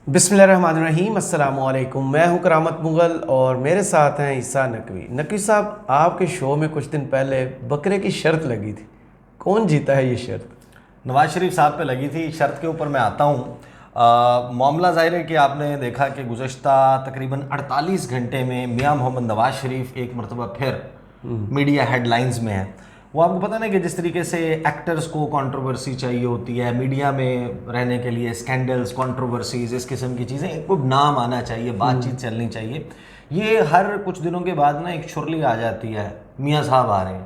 بسم اللہ الرحمن الرحیم، السلام علیکم۔ میں ہوں کرامت مغل اور میرے ساتھ ہیں عیسیٰ نقوی۔ نقوی صاحب، آپ کے شو میں کچھ دن پہلے بکرے کی شرط لگی تھی، کون جیتا ہے یہ شرط؟ نواز شریف صاحب پہ لگی تھی شرط کے اوپر میں آتا ہوں۔ معاملہ ظاہر ہے کہ آپ نے دیکھا کہ گزشتہ تقریباً 48 گھنٹے میں میاں محمد نواز شریف ایک مرتبہ پھر میڈیا ہیڈ لائنز میں ہے۔ وہ آپ کو پتہ نہیں کہ جس طریقے سے ایکٹرز کو کنٹروورسی چاہیے ہوتی ہے میڈیا میں رہنے کے لیے، اسکینڈلز، کنٹروورسیز، اس قسم کی چیزیں، کو نام آنا چاہیے، بات چیت چلنی چاہیے۔ یہ ہر کچھ دنوں کے بعد نا ایک شرلی آ جاتی ہے، میاں صاحب آ رہے ہیں۔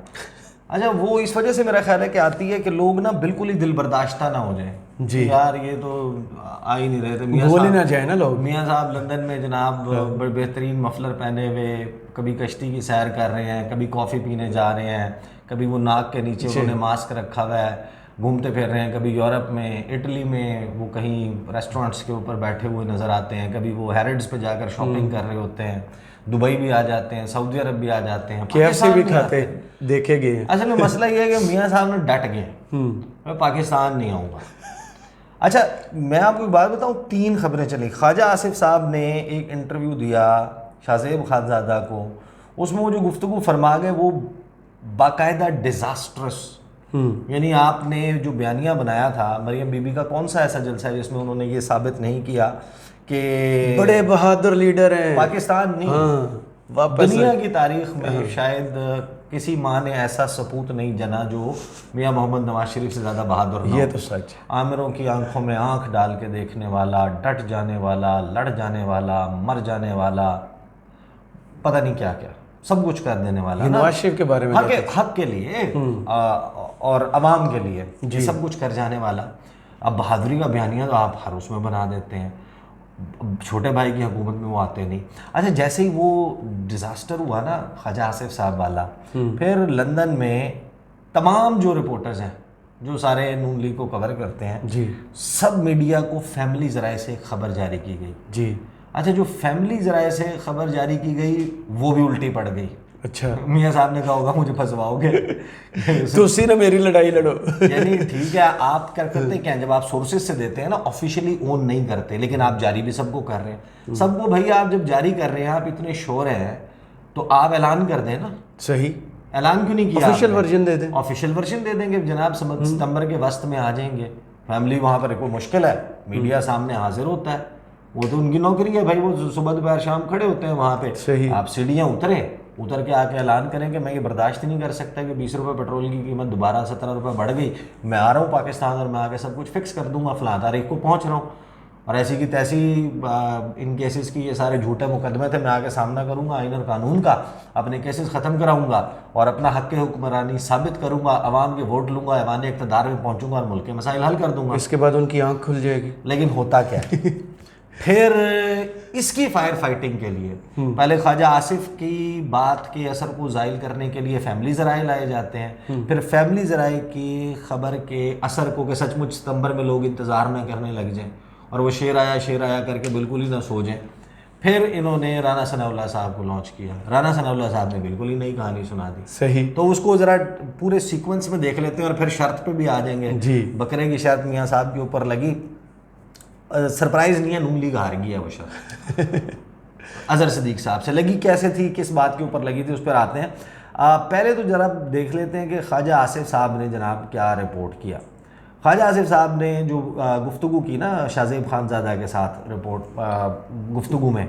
اچھا، وہ اس وجہ سے میرا خیال ہے کہ آتی ہے کہ لوگ نا بالکل ہی دل برداشتہ نہ ہو جائیں جی یار یہ تو آ ہی نہیں رہے تھے میاں بول ہی صاحب، نہ جائے نا لوگ۔ میاں صاحب لندن میں جناب بڑے بہترین مفلر پہنے ہوئے کبھی کشتی کی سیر کر رہے ہیں، کبھی کافی پینے جا رہے ہیں، کبھی وہ ناک کے نیچے انہوں نے ماسک رکھا ہوا ہے، گھومتے پھر رہے ہیں، کبھی یورپ میں، اٹلی میں وہ کہیں ریسٹورینٹس کے اوپر بیٹھے ہوئے نظر آتے ہیں، کبھی وہ ہیرڈز پہ جا کر شاپنگ کر رہے ہوتے ہیں، دبئی بھی آ جاتے ہیں، سعودی عرب بھی آ جاتے ہیں، KFC بھی کھاتے دیکھے گئے۔ اصل میں مسئلہ یہ ہے کہ میاں صاحب نے ڈٹ گئے، میں پاکستان نہیں آؤں گا۔ اچھا، میں آپ کو ایک بات بتاؤں، 3 خبریں چلی۔ خواجہ آصف صاحب نے ایک انٹرویو دیا شاہ زیب خانزادہ کو، اس میں وہ جو گفتگو فرما گئے وہ باقاعدہ ڈیزاسٹرس، یعنی آپ نے جو بیانیہ بنایا تھا مریم بی بی کا، کون سا ایسا جلسہ ہے جس میں انہوں نے یہ ثابت نہیں کیا کہ بڑے بہادر لیڈر ہیں، پاکستان نہیں واپس دنیا کی تاریخ میں شاید کسی ماں نے ایسا سپوت نہیں جنا جو میاں محمد نواز شریف سے زیادہ بہادر نہ ہو۔ یہ تو سچ ہے۔ عامروں کی آنکھوں میں آنکھ ڈال کے دیکھنے والا، ڈٹ جانے والا، لڑ جانے والا، مر جانے والا، پتہ نہیں کیا کیا، سب کچھ کر دینے والا، نواز شریف کے بارے میں حق کے لیے اور عوام کے لیے، یہ سب کچھ کر جانے والا۔ اب بہادری کا بیانیہ تو آپ ہر اس میں بنا دیتے ہیں، چھوٹے بھائی کی حکومت میں وہ آتے نہیں۔ اچھا، جیسے ہی وہ ڈیزاسٹر ہوا نا خواجہ آصف صاحب والا، پھر لندن میں تمام جو رپورٹرز ہیں جو سارے نون لیگ کو کور کرتے ہیں، سب میڈیا کو فیملی ذرائع سے خبر جاری کی گئی۔ جی اچھا، جو فیملی ذرائع سے خبر جاری کی گئی وہ بھی الٹی پڑ گئی۔ اچھا، میاں صاحب نے کہا ہوگا مجھے پھنسواؤ گے تو اسی نے میری لڑائی لڑو۔ یعنی ٹھیک ہے، آپ کرتے کیا، جب آپ سورسز سے دیتے ہیں نا، آفیشیلی اون نہیں کرتے، لیکن آپ جاری بھی سب کو کر رہے ہیں، سب کو۔ بھائی آپ جب جاری کر رہے ہیں، آپ اتنے شور ہیں تو آپ اعلان کر دیں نا۔ صحیح، اعلان کیوں نہیں کیا؟ آفیشیل ورژن دے دیں۔ آفیشیل ورژن دے دیں گے جناب، ستمبر کے وسط میں آ جائیں گے فیملی، وہاں پر کوئی مشکل ہے، میڈیا سامنے حاضر ہوتا ہے، وہ تو ان کی نوکری ہے بھائی، وہ صبح دوپہر شام کھڑے ہوتے ہیں وہاں پہ۔ صحیح، آپ سیڑھیاں اتر کے آ کے اعلان کریں کہ میں یہ برداشت نہیں کر سکتا کہ 20 روپے پیٹرول کی قیمت دوبارہ 17 روپے بڑھ گئی، میں آ رہا ہوں پاکستان اور میں آ کے سب کچھ فکس کر دوں گا، فلاں تاریخ کو پہنچ رہا ہوں، اور ایسی کی تیسی ان کیسز کی یہ سارے جھوٹے مقدمے تھے، میں آ کے سامنا کروں گا آئین اور قانون کا، اپنے کیسز ختم کراؤں گا اور اپنا حق حکمرانی ثابت کروں گا، عوام کے ووٹ لوں گا، ایوان اقتدار میں پہنچوں گا اور ملک کے مسائل حل کر دوں گا۔ اس کے بعد ان کی آنکھ کھل جائے گی۔ لیکن ہوتا کیا ہے پھر اس کی فائر فائٹنگ کے لیے پہلے خواجہ آصف کی بات کے اثر کو زائل کرنے کے لیے فیملی ذرائع لائے جاتے ہیں، پھر فیملی ذرائع کی خبر کے اثر کو کہ سچ مچ ستمبر میں لوگ انتظار نہ کرنے لگ جائیں اور وہ شیر آیا کر کے بالکل ہی نہ سو جائیں۔ پھر انہوں نے رانا ثناء اللہ صاحب کو لانچ کیا، رانا ثناء اللہ صاحب نے بالکل ہی نئی کہانی سنا دی۔ صحیح، تو اس کو ذرا پورے سیکوینس میں دیکھ لیتے ہیں اور پھر شرط پہ بھی آ جائیں گے۔ بکرے کی شرط میاں صاحب کے اوپر لگی، سرپرائز نہیں ہے، نون لیگ ہار گیا وہ شرط اظہر صدیق صاحب سے لگی۔ کیسے تھی، کس بات کے اوپر لگی تھی، اس پر آتے ہیں۔ پہلے تو ذرا دیکھ لیتے ہیں کہ خواجہ آصف صاحب نے جناب کیا رپورٹ کیا۔ خواجہ آصف صاحب نے جو گفتگو کی نا شاہ زیب خانزادہ کے ساتھ گفتگو میں،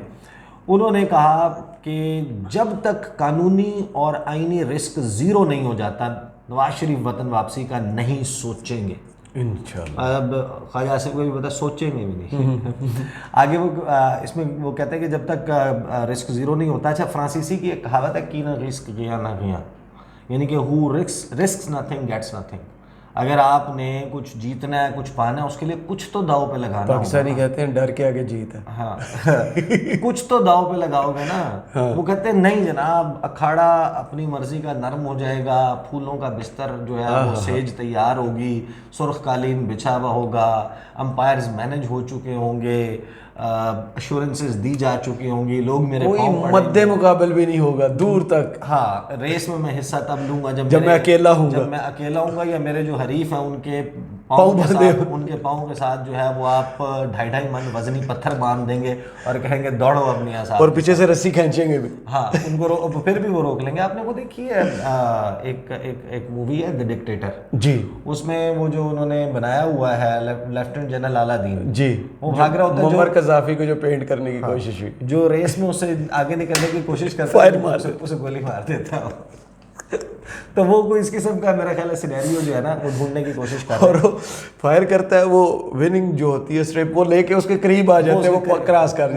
انہوں نے کہا کہ جب تک قانونی اور آئینی رسک زیرو نہیں ہو جاتا نواز شریف وطن واپسی کا نہیں سوچیں گے انشاءاللہ۔ اب خواجہ آصف کو بھی پتا سوچیں گے بھی نہیں آگے وہ اس میں وہ کہتے ہیں کہ جب تک رسک زیرو نہیں ہوتا۔ اچھا، فرانسیسی کی ایک کہاوت ہے کی نہ رسک گیا نہ گیا، یعنی کہ ہو رسکس نتھنگ گیٹس نتھنگ۔ اگر آپ نے کچھ جیتنا ہے، کچھ پانا ہے، اس کے لیے کچھ تو داؤ پہ لگانا ہوگا۔ پاکستانی کہتے ہیں ڈر کے آگے جیت ہے۔ ہاں کچھ تو داؤ پہ لگاؤ گے نا۔ وہ کہتے ہیں نہیں جناب، اکھاڑا اپنی مرضی کا نرم ہو جائے گا، پھولوں کا بستر جو ہے وہ سیج تیار ہوگی، سرخ قالین بچھا ہوا ہوگا، امپائرز مینج ہو چکے ہوں گے، ایشورنسز دی جا چکی ہوں گی، لوگ میرے کوئی مد مقابل بھی نہیں ہوگا دور تک۔ ہاں، ریس میں حصہ تب لوں گا جب میں اکیلا ہوں گا، یا میرے جو حریف ہیں ان کے پاؤں کے ساتھ، ان کے پاؤں کے ساتھ جو ہے وہ آپ 2.5 من وزنی پتھر باندھ دیں گے اور کہیں گے دوڑو اب میاں صاحب، اور پیچھے سے رسی کھینچیں گے بھی. ہاں ان کو پھر بھی وہ روک لیں گے. آپ نے وہ دیکھی ہے ایک مووی ہے دی ڈکٹیٹر, جی اس میں وہ جو انہوں نے بنایا ہوا ہے لیفٹیننٹ جنرل اعلیٰ دین, جی, وہ بھاگ رہا ہوتا ہے معمر قذافی کو جو پینٹ کرنے کی کوشش ہوئی, جو ریس میں اسے آگے نکلنے کی کوشش کرتا ہے اسے گولی مار دیتا ہے. تو وہ کوئی اس قسم کا میرا خیال ہے سینیریو جو ہے نا وہ ڈھونڈنے کی کوشش کر رہا ہے, اور وہ فائر کرتا ہے, وہ وننگ جو ہوتی ہے اسٹرپ وہ لے کے اس کے قریب آ جاتے ہیں, وہ کراس کر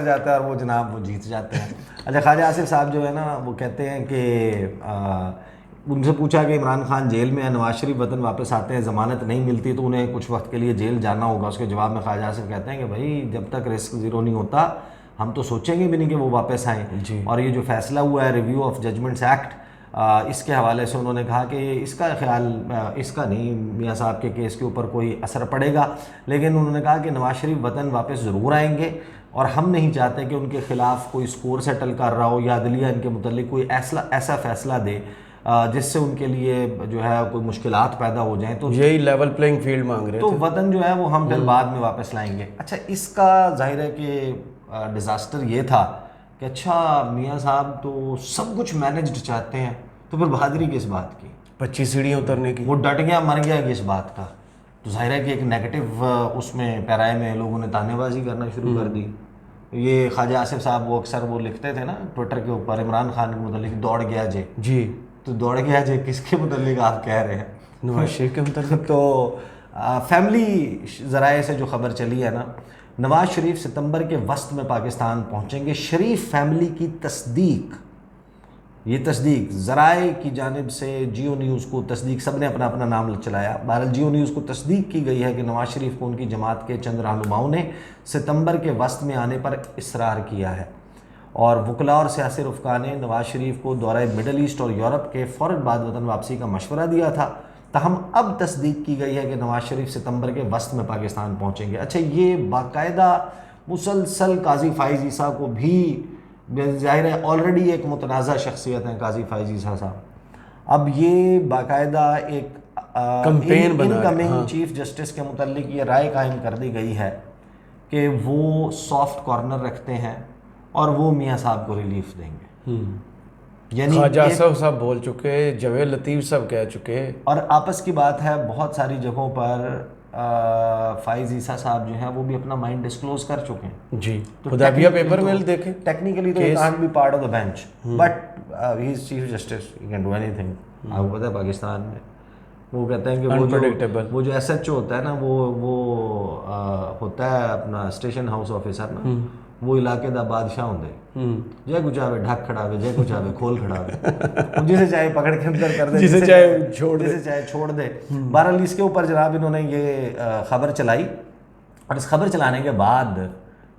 جاتا ہے اور وہ جناب وہ جیت جاتے ہیں. اچھا خواجہ آصف صاحب جو ہے نا وہ کہتے ہیں کہ ان سے پوچھا کہ عمران خان جیل میں ہے, نواز شریف وطن واپس آتے ہیں, ضمانت نہیں ملتی تو انہیں کچھ وقت کے لیے جیل جانا ہوگا. اس کے جواب میں خواجہ آصف کہتے ہیں کہ بھائی جب تک رسک زیرو نہیں ہوتا ہم تو سوچیں گے بھی نہیں کہ وہ واپس آئیں. اور یہ جو فیصلہ ہوا ہے ریویو آف ججمنٹس ایکٹ, اس کے حوالے سے انہوں نے کہا کہ اس کا خیال اس کا نہیں میاں صاحب کے کیس کے اوپر کوئی اثر پڑے گا, لیکن انہوں نے کہا کہ نواز شریف وطن واپس ضرور آئیں گے اور ہم نہیں چاہتے کہ ان کے خلاف کوئی سکور سیٹل کر رہا ہو یا عدلیہ ان کے متعلق کوئی ایسا فیصلہ دے جس سے ان کے لیے جو ہے کوئی مشکلات پیدا ہو جائیں. تو یہی لیول پلینگ فیلڈ مانگ رہے تو وطن جو ہے وہ ہم پھر بعد میں واپس لائیں گے. اچھا اس کا ظاہر ہے کہ ڈیزاسٹر یہ تھا کہ اچھا میاں صاحب تو سب کچھ مینجڈ چاہتے ہیں, تو پھر بہادری کس بات کی, 25 سیڑھیاں اترنے کی, وہ ڈٹ گیا مر گیا کس بات کا. تو ظاہر ہے کہ ایک نیگیٹو اس میں پیرائے میں لوگوں نے تانے بازی کرنا شروع کر دی. یہ خواجہ آصف صاحب وہ اکثر وہ لکھتے تھے نا ٹویٹر کے اوپر عمران خان کے متعلق دوڑ گیا جے, جی تو دوڑ گیا جے کس کے متعلق آپ کہہ رہے ہیں؟ نواز شریف کے متعلق. تو فیملی ذرائع سے جو خبر چلی ہے نا, نواز شریف ستمبر کے وسط میں پاکستان پہنچیں گے. شریف فیملی کی تصدیق, یہ تصدیق ذرائع کی جانب سے جیو نیوز کو تصدیق, سب نے اپنا اپنا نام چلایا, بہرحال جیو نیوز کو تصدیق کی گئی ہے کہ نواز شریف کو ان کی جماعت کے چند رہنماؤں نے ستمبر کے وسط میں آنے پر اصرار کیا ہے, اور وکلاء اور سیاسی رفقا نے نواز شریف کو دورہ مڈل ایسٹ اور یورپ کے فوراً بعد وطن واپسی کا مشورہ دیا تھا. تاہم اب تصدیق کی گئی ہے کہ نواز شریف ستمبر کے وسط میں پاکستان پہنچیں گے. اچھا یہ باقاعدہ مسلسل قاضی فائز عیسیٰ کو بھی ظاہر ہے آلریڈی ایک متنازع شخصیت ہیں قاضی فائز عیسیٰ صاحب, اب یہ باقاعدہ ایک کمپین بنا انکمنگ چیف جسٹس کے متعلق یہ رائے قائم کر دی گئی ہے کہ وہ سافٹ کارنر رکھتے ہیں اور وہ میاں صاحب کو ریلیف دیں گے. یعنی خواجہ آصف صاحب بول چکے, جاوید لطیف صاحب کہہ چکے, اور آپس کی بات ہے بہت ساری جگہوں پر فائز عیسیٰ صاحب جو ہیں وہ بھی اپنا مائنڈ ڈسکلوز کر چکے ہیں. جی حدیبیہ پیپر میل دیکھیں, ٹیکنیکلی تو he can't be part of the bench but he is chief justice, he can do اینی تھنگ. آپ کو پتہ ہے پاکستان میں وہ کہتے ہیں کہ وہ جو ایس ایچ او ہوتا ہے نا وہ ہوتا ہے اپنا اسٹیشن ہاؤس آفیسر نا, وہ علاقے دا بادشاہ ہوندے, جے کچھ آوے ڈھک کھڑا ہوئے, جے کچھ آوے کھول کھڑا ہوئے, جسے چاہے پکڑ کے اندر کر دے, جسے چاہے چھوڑ دے. بہرحال اس کے اوپر جناب انہوں نے یہ خبر چلائی, اور اس خبر چلانے کے بعد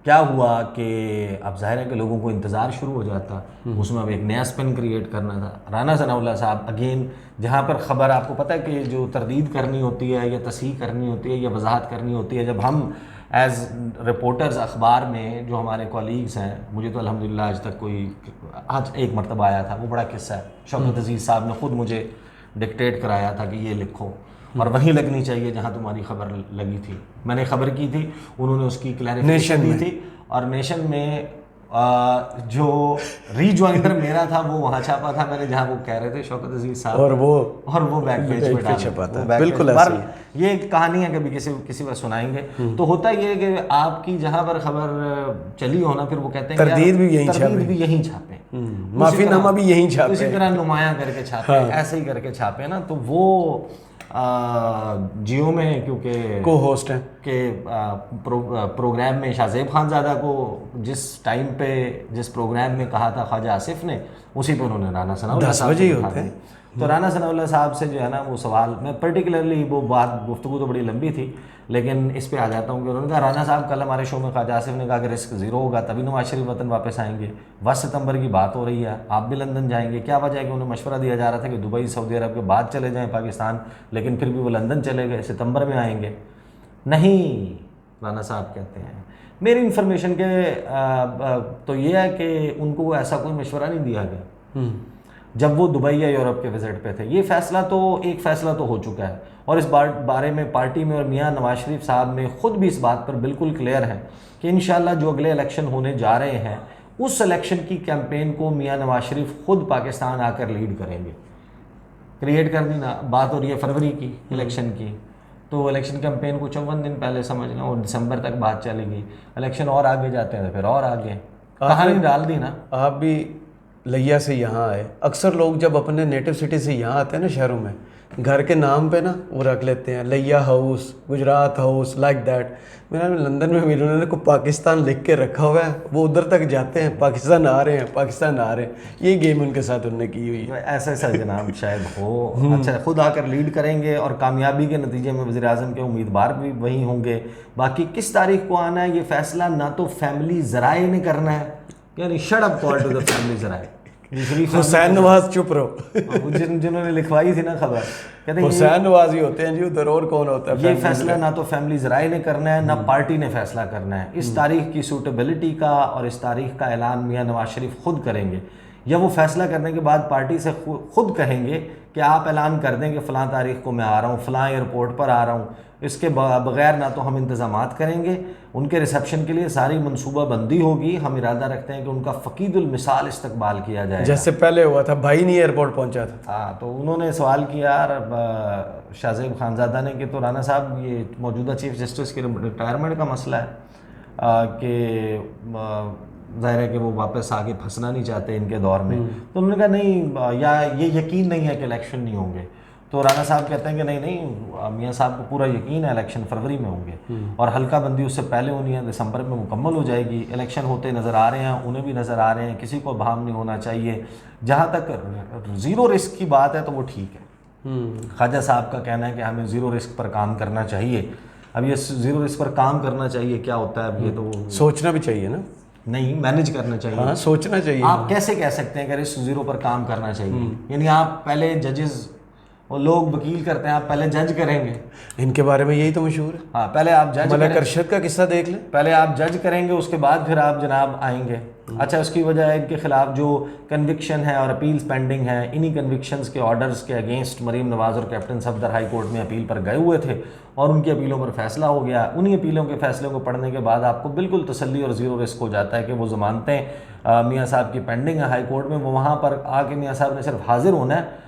کیا ہوا کہ اب ظاہر ہے کہ لوگوں کو انتظار شروع ہو جاتا, اس میں اب ایک نیا اسپن کریٹ کرنا تھا. رانا ثناء اللہ صاحب اگین, جہاں پر خبر آپ کو پتہ ہے کہ جو تردید کرنی ہوتی ہے یا تصحیح کرنی ہوتی ہے یا وضاحت کرنی ہوتی ہے, جب ہم ایز رپورٹرز اخبار میں جو ہمارے کولیگز ہیں, مجھے تو الحمدللہ آج تک آج ایک مرتبہ آیا تھا, وہ بڑا قصہ ہے, شوکت عزیز صاحب نے خود مجھے ڈکٹیٹ کرایا تھا کہ یہ لکھو اور وہیں لگنی چاہیے جہاں تمہاری خبر لگی تھی. میں نے خبر کی تھی, انہوں نے اس کی کلیریفیکیشن دی تھی, اور نیشن میں جو ری جوائنر میرا تھا وہ وہاں چھاپا تھا میں نے جہاں وہ کہہ رہے تھے شوکت عزیز صاحب, اور وہ بیک پیج پہ چھپا تھا. بالکل یہ ایک کہانی ہے, کبھی کسی وقت سنائیں گے. تو ہوتا یہ ہے کہ آپ کی جہاں پر خبر چلی ہونا, پھر وہ کہتے ہیں تردید بھی یہیں چھاپیں, معافی نامہ بھی یہیں چھاپیں, اسی طرح نمایاں کر کے چھاپیں, ایسے ہی کر کے چھاپیں نا. تو وہ جیو میں کیونکہ کو ہوسٹ ہیں کہ پروگرام میں شاہزیب خان زادہ کو جس ٹائم پہ جس پروگرام میں کہا تھا خواجہ آصف نے, اسی پہ انہوں نے رانا ثناء اللہ صاحب کو کہا تھا. تو رانا ثناء اللہ صاحب سے جو ہے نا وہ سوال, میں پرٹیکولرلی وہ بات گفتگو تو بڑی لمبی تھی لیکن اس پہ آ جاتا ہوں کہ انہوں نے کہا رانا صاحب کل ہمارے شو میں خواجہ آصف نے کہا کہ رسک زیرو ہوگا تبھی نواز شریف وطن واپس آئیں گے, 20 ستمبر کی بات ہو رہی ہے, آپ بھی لندن جائیں گے. کیا وجہ ہے کہ انہیں مشورہ دیا جا رہا تھا کہ دبئی سعودی عرب کے بعد چلے جائیں پاکستان, لیکن پھر بھی وہ لندن چلے گئے, ستمبر میں آئیں گے. نہیں, رانا صاحب کہتے ہیں میری انفارمیشن کے تو یہ ہے کہ ان کو ایسا کوئی مشورہ نہیں دیا گیا. جب وہ دبئی یا یورپ کے وزٹ پہ تھے. یہ فیصلہ تو ایک فیصلہ تو ہو چکا ہے, اور اس بارے میں پارٹی میں اور میاں نواز شریف صاحب میں خود بھی اس بات پر بالکل کلیئر ہے کہ انشاءاللہ جو اگلے الیکشن ہونے جا رہے ہیں اس الیکشن کی کیمپین کو میاں نواز شریف خود پاکستان آ کر لیڈ کریں گے. کریٹ کر دی نا, بات ہو رہی ہے فروری کی الیکشن کی, تو الیکشن کیمپین کو 54 دن پہلے سمجھ لیں, اور دسمبر تک بات چلے گی. الیکشن اور آگے جاتے ہیں تو پھر اور آگے کہانی ڈال دی نا. آپ بھی لیا سے یہاں آئے, اکثر لوگ جب اپنے نیٹو سٹی سے یہاں آتے ہیں نا شہروں میں, گھر کے نام پہ نا وہ رکھ لیتے ہیں لیا house, Gujarat house, like that. میرا لندن میں بھی انہوں نے کو پاکستان لکھ کے رکھا ہوا ہے, وہ ادھر تک جاتے ہیں پاکستان آ رہے ہیں, پاکستان آ رہے ہیں. یہ گیم ان کے ساتھ انہوں نے کی ہوئی ہے. ایسا جناب شاید ہو. اچھا, خود آ کر لیڈ کریں گے اور کامیابی کے نتیجے میں وزیر اعظم کے امیدوار بھی وہی ہوں گے. باقی کس تاریخ کو آنا ہے یہ فیصلہ نہ تو فیملی ذرائع نے کرنا ہے, یعنی shut up call to the family ذرائع. حسین نواز چپ رہو, جنہوں نے لکھوائی تھی نا خبر, کہتے ہیں حسین نواز ہی ہوتے ہیں جی ادھر, اور کون ہوتا ہے. یہ فیصلہ نہ تو فیملی ذرائع نے کرنا ہے نہ پارٹی نے فیصلہ کرنا ہے. اس تاریخ کی سوٹیبلٹی کا اور اس تاریخ کا اعلان میاں نواز شریف خود کریں گے, یا وہ فیصلہ کرنے کے بعد پارٹی سے خود کہیں گے کہ آپ اعلان کر دیں کہ فلاں تاریخ کو میں آ رہا ہوں, فلاں ایئرپورٹ پر آ رہا ہوں. اس کے بغیر نہ تو ہم انتظامات کریں گے, ان کے ریسیپشن کے لیے ساری منصوبہ بندی ہوگی. ہم ارادہ رکھتے ہیں کہ ان کا فقید المثال استقبال کیا جائے, جیسے پہلے ہوا تھا, بھائی نہیں ایئرپورٹ پہنچا تھا. ہاں, تو انہوں نے سوال کیا شاہ زیب خانزادہ نے کہ تو رانا صاحب یہ موجودہ چیف جسٹس کے ریٹائرمنٹ کا مسئلہ ہے کہ ظاہر ہے کہ وہ واپس آگے پھنسنا نہیں چاہتے ان کے دور میں. تو انہوں نے کہا نہیں, یا یہ یقین نہیں ہے کہ الیکشن نہیں ہوں گے. تو رانا صاحب کہتے ہیں کہ نہیں, میاں صاحب کو پورا یقین ہے الیکشن فروری میں ہوں گے, اور حلقہ بندی اس سے پہلے ہونی ہے, دسمبر میں مکمل ہو جائے گی. الیکشن ہوتے نظر آ رہے ہیں, انہیں بھی نظر آ رہے ہیں, کسی کو ابہام نہیں ہونا چاہیے. جہاں تک زیرو رسک کی بات ہے تو وہ ٹھیک ہے. خواجہ صاحب کا کہنا ہے کہ ہمیں زیرو رسک پر کام کرنا چاہیے. اب یہ زیرو رسک پر کام کرنا چاہیے کیا ہوتا ہے, اب یہ تو سوچنا بھی چاہیے نا, نہیں مینج کرنا چاہیے. ہاں سوچنا چاہیے. آپ کیسے کہہ سکتے ہیں کہ رسک زیرو پر کام کرنا چاہیے؟ یعنی آپ پہلے ججز, وہ لوگ وکیل کرتے ہیں, آپ پہلے جج کریں گے. ان کے بارے میں یہی تو مشہور ہے. ہاں, پہلے آپ جج, ملک ارشد کا قصہ دیکھ لیں, پہلے آپ جج کریں گے, اس کے بعد پھر آپ جناب آئیں گے. اچھا, اس کی وجہ ہے ان کے خلاف جو کنوکشن ہے اور اپیلز پینڈنگ ہیں, انہی کنوکشنز کے آرڈرز کے اگینسٹ مریم نواز اور کیپٹن صفدر ہائی کورٹ میں اپیل پر گئے ہوئے تھے, اور ان کی اپیلوں پر فیصلہ ہو گیا. انہی اپیلوں کے فیصلوں کو پڑھنے کے بعد آپ کو بالکل تسلی اور زیرو رسک ہو جاتا ہے کہ وہ ضمانتیں میاں صاحب کی پینڈنگ ہے ہائی کورٹ میں, وہ وہاں پر آ کے میاں صاحب نے صرف حاضر ہونا ہے,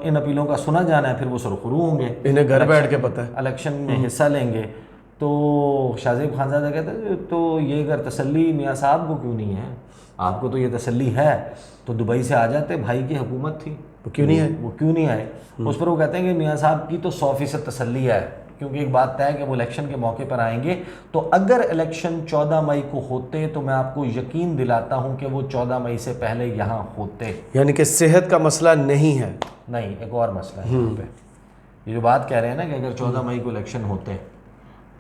ان اپیلوں کا سنا جانا ہے, پھر وہ سرخرو ہوں گے, انہیں گھر بیٹھ کے پتہ ہے, الیکشن میں حصہ لیں گے. تو شاہ زیب خانزادہ کہتے ہیں تو یہ اگر تسلی میاں صاحب کو کیوں نہیں ہے, آپ کو تو یہ تسلی ہے تو دبئی سے آ جاتے, بھائی کی حکومت تھی, وہ کیوں نہیں آئے, وہ کیوں نہیں آئے. اس پر وہ کہتے ہیں کہ میاں صاحب کی تو 100% تسلی ہے, کیونکہ ایک بات طے ہے کہ وہ الیکشن کے موقع پر آئیں گے. تو اگر الیکشن 14 مئی کو ہوتے تو میں آپ کو یقین دلاتا ہوں کہ وہ 14 مئی سے پہلے یہاں ہوتے. یعنی کہ صحت کا مسئلہ نہیں ہے. نہیں, ایک اور مسئلہ ہے یہاں پہ. یہ جو بات کہہ رہے ہیں نا کہ اگر 14 مئی کو الیکشن ہوتے,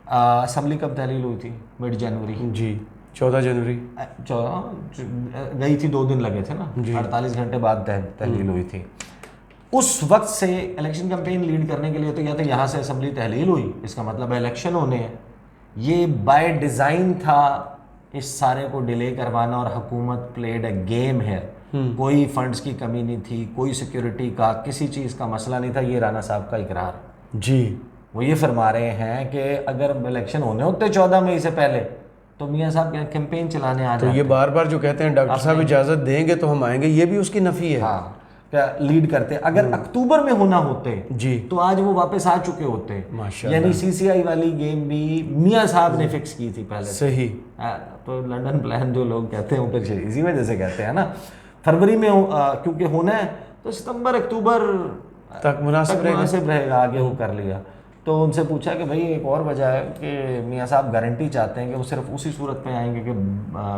اسمبلی کب تحلیل ہوئی تھی؟ مڈ جنوری. جی, 14 جنوری گئی تھی, 2 دن لگے تھے نا, 48 گھنٹے بعد تحلیل ہوئی تھی. اس وقت سے الیکشن کیمپین لیڈ کرنے کے لیے تو یا تو یہاں سے اسمبلی تحلیل ہوئی, اس کا مطلب الیکشن ہونے ہیں. یہ بائی ڈیزائن تھا اس سارے کو ڈیلے کروانا, اور حکومت پلیڈ اے گیم ہے. کوئی فنڈز کی کمی نہیں تھی, کوئی سیکیورٹی کا کسی چیز کا مسئلہ نہیں تھا. یہ رانا صاحب کا اقرار. جی, وہ یہ فرما رہے ہیں کہ اگر الیکشن ہونے ہوتے 14 مئی سے پہلے تو میاں صاحب کیمپین چلانے آ جاتے. تو یہ بار بار جو کہتے ہیں ڈاکٹر صاحب اجازت دیں گے تو ہم آئیں گے, یہ بھی اس کی نفی ہے. ہاں, کیا لیڈ کرتے. اگر اکتوبر میں ہونا ہوتے جی تو آج وہ واپس آ چکے ہوتے. ماشاءاللہ. یعنی CCI والی گیم بھی میاں صاحب نے فکس کی تھی پہلے. صحیح. تو لنڈن پلان جو لوگ کہتے ہیں وہ پھر اسی وجہ سے کہتے ہیں نا. فروری میں کیونکہ ہونا ہے تو ستمبر اکتوبر تک مناسب رہے گا, آگے وہ کر لیا. تو ان سے پوچھا کہ بھائی ایک اور وجہ ہے کہ میاں صاحب گارنٹی چاہتے ہیں کہ وہ صرف اسی صورت میں آئیں گے کہ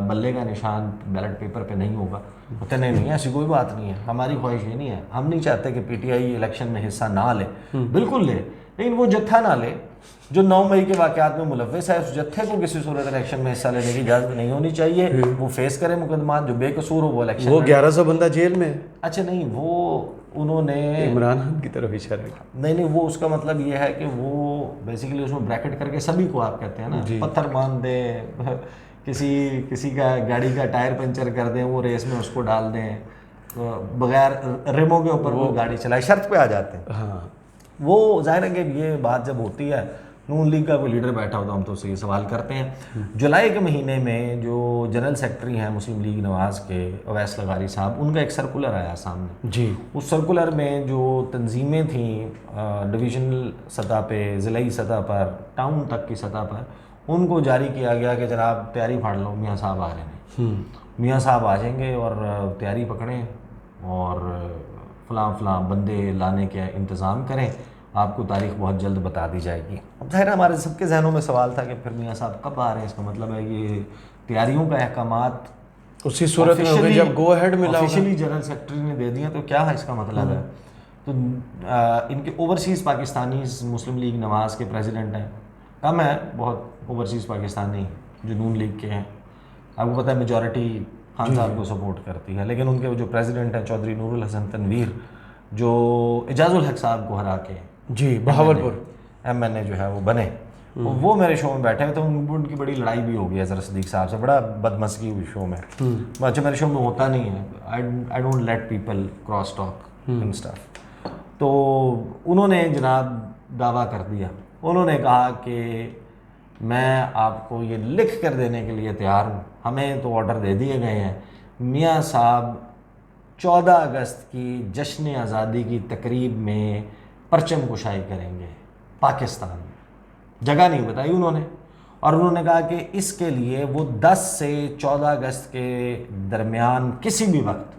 بلے کا نشان بیلٹ پیپر پہ نہیں ہوگا. ہوتے نہیں, ایسی کوئی بات نہیں ہے, ہماری خواہش یہ نہیں ہے. ہم نہیں چاہتے کہ PTI الیکشن میں حصہ نہ لے, بالکل لے, لیکن وہ جتھا نہ لے جو 9 مئی کے واقعات میں ملوث ہے. اس جتھے کو کسی صورت الیکشن میں حصہ لینے کی اجازت نہیں ہونی چاہیے. وہ فیس کرے مقدمات, جو بے قصور ہو وہ الیکشن. وہ 1100 بندہ جیل میں. اچھا نہیں, وہ انہوں نے عمران خان کی طرف اشارہ کیا. نہیں, وہ اس کا مطلب یہ ہے کہ وہ بیسیکلی اس میں بریکٹ کر کے سبھی کو آپ کہتے ہیں نا, پتھر باندھ دیں, کسی کا گاڑی کا ٹائر پنچر کر دیں, وہ ریس میں اس کو ڈال دیں. بغیر ریموں کے اوپر وہ گاڑی چلائے، شرط پہ آ جاتے ہیں. ہاں وہ ظاہر ہے کہ یہ بات جب ہوتی ہے، نون لیگ کا کوئی لیڈر بیٹھا ہوتا ہم تو اسے یہ سوال کرتے ہیں. جولائی کے مہینے میں جو جنرل سیکرٹری ہیں مسلم لیگ نواز کے، اویس لغاری صاحب، ان کا ایک سرکولر آیا سامنے. جی. اس سرکولر میں جو تنظیمیں تھیں ڈویژنل سطح پہ، ضلعی سطح پر، ٹاؤن تک کی سطح پر، ان کو جاری کیا گیا کہ جناب تیاری پھاڑ لو، میاں صاحب آ رہے ہیں. میاں صاحب آ جائیں گے اور تیاری پکڑیں اور فلاں فلاں بندے لانے کے انتظام کریں، آپ کو تاریخ بہت جلد بتا دی جائے گی. اب ظاہر ہمارے سب کے ذہنوں میں سوال تھا کہ پھر میاں صاحب کب آ رہے ہیں؟ اس کا مطلب ہے یہ تیاریوں کا احکامات اسی صورت میں ہوگی جب گو ہیڈ ملا ہوگا. آفیشلی جنرل سیکرٹری نے دے دیا، تو کیا ہے اس کا مطلب ہے؟ تو ان کے اوورسیز پاکستانیز مسلم لیگ نواز کے پریزیڈنٹ ہیں، کم ہے بہت اوورسیز پاکستانی جو نون لیگ کے ہیں. آپ کو پتہ ہے میجورٹی خان صاحب کو سپورٹ کرتی ہے، لیکن ان کے جو پریزیڈنٹ ہیں چودھری نور الحسن تنویر، جو اعجاز الحق صاحب کو ہرا کے جی بہاولپور MNA جو ہے وہ بنے، وہ میرے شو میں بیٹھے ہوئے تھے. ان کی بڑی لڑائی بھی ہو گئی اظہر صدیق صاحب سے، بڑا بدمزگی ہوئی شو میں. اچھا میرے شو میں ہوتا نہیں ہے، I don't let people cross talk and stuff. تو انہوں نے جناب دعویٰ کر دیا، انہوں نے کہا کہ میں آپ کو یہ لکھ کر دینے کے لیے تیار ہوں، ہمیں تو آرڈر دے دیے گئے ہیں، میاں صاحب 14 اگست کی جشن آزادی کی تقریب میں پرچم کشائی کریں گے پاکستان میں. جگہ نہیں بتائی انہوں نے، اور انہوں نے کہا کہ اس کے لیے وہ 10 سے 14 اگست کے درمیان کسی بھی وقت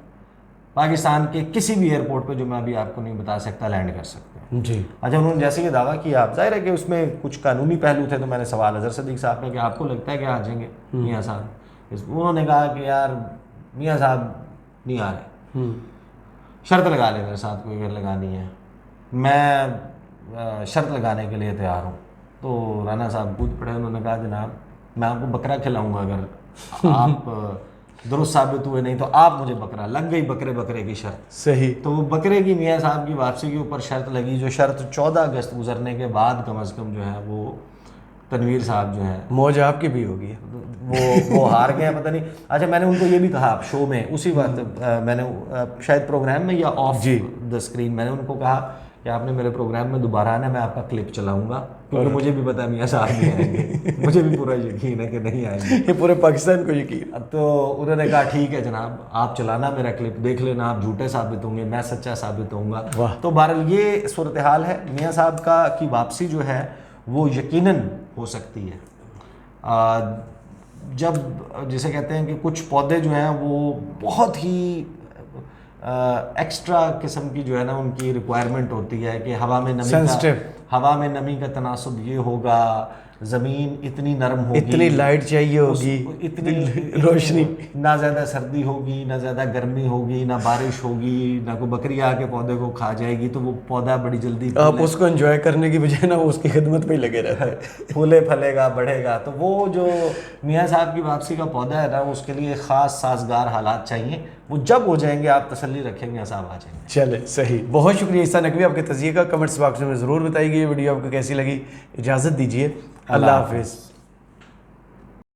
پاکستان کے کسی بھی ایئرپورٹ پہ، جو میں ابھی آپ کو نہیں بتا سکتا، لینڈ کر سکتے ہیں. جی. اچھا انہوں نے جیسے یہ دعویٰ کیا، ظاہر ہے کہ اس میں کچھ قانونی پہلو تھے، تو میں نے سوال اظہر صدیق صاحب نے کہ آپ کو لگتا ہے کہ آ جائیں گے میاں صاحب؟ انہوں نے کہا کہ یار میاں صاحب نہیں آ رہے، شرط لگا لے میرے ساتھ کوئی اگر لگانی ہے، میں شرط لگانے کے لیے تیار ہوں. تو رانا صاحب کود پڑے، انہوں نے کہا جناب میں آپ کو بکرا کھلاؤں گا اگر آپ درست ثابت ہوئے، نہیں تو آپ مجھے بکرا. لگ گئی بکرے کی شرط. صحیح. تو وہ بکرے کی میاں صاحب کی واپسی کے اوپر شرط لگی، جو شرط 14 اگست گزرنے کے بعد کم از کم جو ہے وہ تنویر صاحب جو ہیں، موج آپ کی بھی ہوگی، وہ ہار گئے ہیں، پتہ نہیں. اچھا میں نے ان کو یہ بھی کہا شو میں اسی وقت، میں نے شاید پروگرام میں یا آف دا اسکرین میں نے ان کو کہا کہ آپ نے میرے پروگرام میں دوبارہ آنا ہے، میں آپ کا کلپ چلاؤں گا، کیونکہ مجھے بھی پتا میاں صاحب نہیں آئیں گے، مجھے بھی پورا یقین ہے کہ نہیں آئیں گے، یہ پورے پاکستان کو یقین. تو انہوں نے کہا ٹھیک ہے جناب آپ چلانا میرا کلپ، دیکھ لینا آپ جھوٹے ثابت ہوں گے، میں سچا ثابت ہوں گا. تو بہرحال یہ صورتحال ہے. میاں صاحب کی واپسی جو ہے وہ یقیناً ہو سکتی ہے. جب جسے کہتے ہیں کہ کچھ پودے جو ہیں وہ بہت ہی ایکسٹرا قسم کی جو ہے نا ان کی ریکوائرمنٹ ہوتی ہے کہ ہوا میں نمی کا تناسب یہ ہوگا، زمین اتنی نرم ہوگی، اتنی لائٹ چاہیے ہوگی، اتنی روشنی، نہ زیادہ سردی ہوگی، نہ زیادہ گرمی ہوگی، نہ بارش ہوگی، نہ کوئی بکری آ کے پودے کو کھا جائے گی، تو وہ پودا بڑی جلدی آپ اس کو انجوائے کرنے کی بجائے نا وہ اس کی خدمت پہ ہی لگے رہتے ہیں، پھولے پھلے گا، بڑھے گا. تو وہ جو میاں صاحب کی واپسی کا پودا ہے نا، اس کے لیے خاص سازگار حالات چاہیے. وہ جب ہو جائیں گے آپ تسلی رکھیں، میاں صاحب آ جائیں گے. چلے صحیح. بہت شکریہ عیسیٰ نقوی، آپ کے تجزیے کا. کمنٹس باکس میں ضرور بتائیے گی یہ ویڈیو آپ کو کیسی لگی. اجازت دیجیے، اللہ حافظ.